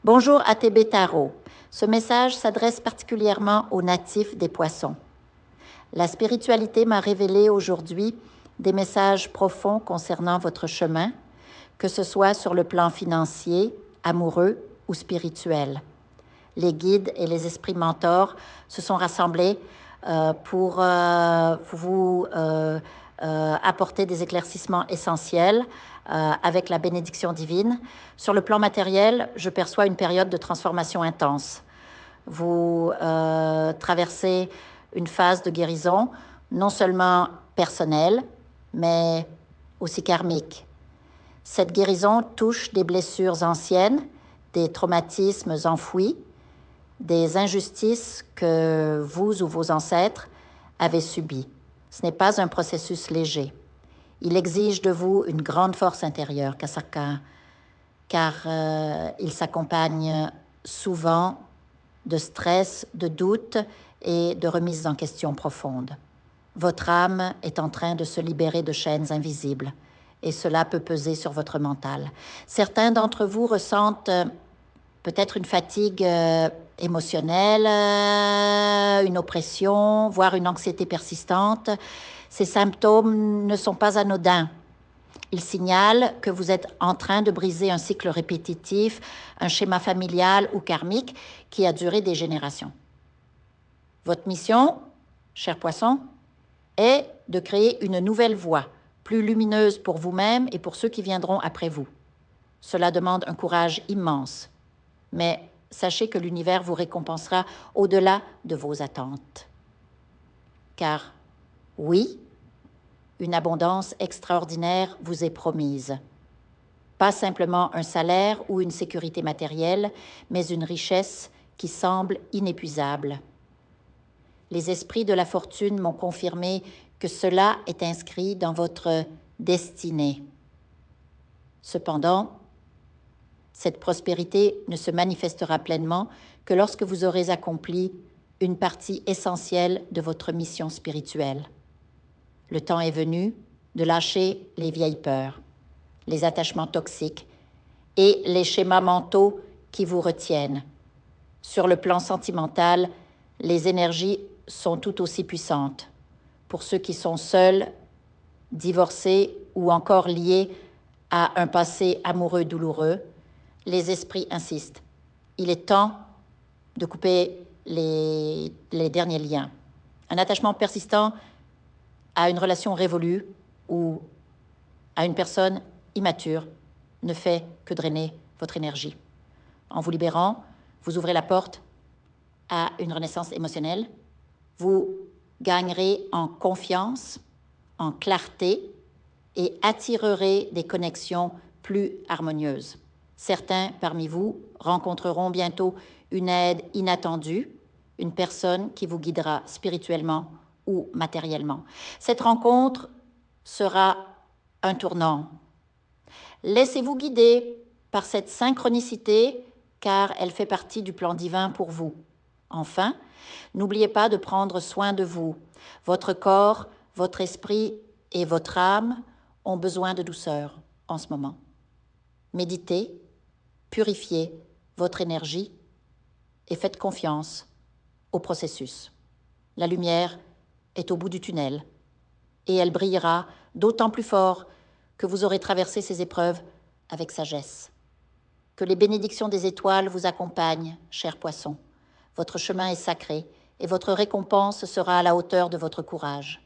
Bonjour ATB Tarot. Ce message s'adresse particulièrement aux natifs des poissons. La spiritualité m'a révélé aujourd'hui des messages profonds concernant votre chemin, que ce soit sur le plan financier, amoureux ou spirituel. Les guides et les esprits mentors se sont rassemblés pour vous apporter des éclaircissements essentiels avec la bénédiction divine. Sur le plan matériel, je perçois une période de transformation intense. Vous traversez une phase de guérison, non seulement personnelle, mais aussi karmique. Cette guérison touche des blessures anciennes, des traumatismes enfouis, des injustices que vous ou vos ancêtres avez subies. Ce n'est pas un processus léger. Il exige de vous une grande force intérieure, car il s'accompagne souvent de stress, de doutes et de remises en question profondes. Votre âme est en train de se libérer de chaînes invisibles et cela peut peser sur votre mental. Certains d'entre vous ressentent peut-être une fatigue émotionnelle, une oppression, voire une anxiété persistante. Ces symptômes ne sont pas anodins. Ils signalent que vous êtes en train de briser un cycle répétitif, un schéma familial ou karmique qui a duré des générations. Votre mission, cher poisson, est de créer une nouvelle voie, plus lumineuse pour vous-même et pour ceux qui viendront après vous. Cela demande un courage immense, mais sachez que l'univers vous récompensera au-delà de vos attentes. Car oui, une abondance extraordinaire vous est promise. Pas simplement un salaire ou une sécurité matérielle, mais une richesse qui semble inépuisable. Les esprits de la fortune m'ont confirmé que cela est inscrit dans votre destinée. Cependant, cette prospérité ne se manifestera pleinement que lorsque vous aurez accompli une partie essentielle de votre mission spirituelle. Le temps est venu de lâcher les vieilles peurs, les attachements toxiques et les schémas mentaux qui vous retiennent. Sur le plan sentimental, les énergies sont tout aussi puissantes. Pour ceux qui sont seuls, divorcés ou encore liés à un passé amoureux douloureux, les esprits insistent. Il est temps de couper les derniers liens. Un attachement persistant à une relation révolue ou à une personne immature ne fait que drainer votre énergie. En vous libérant, vous ouvrez la porte à une renaissance émotionnelle. Vous gagnerez en confiance, en clarté et attirerez des connexions plus harmonieuses. Certains parmi vous rencontreront bientôt une aide inattendue, une personne qui vous guidera spirituellement ou matériellement. Cette rencontre sera un tournant. Laissez-vous guider par cette synchronicité car elle fait partie du plan divin pour vous. Enfin, n'oubliez pas de prendre soin de vous. Votre corps, votre esprit et votre âme ont besoin de douceur en ce moment. Méditez, purifiez votre énergie et faites confiance au processus. La lumière est au bout du tunnel et elle brillera d'autant plus fort que vous aurez traversé ces épreuves avec sagesse. Que les bénédictions des étoiles vous accompagnent, chers poissons. Votre chemin est sacré et votre récompense sera à la hauteur de votre courage.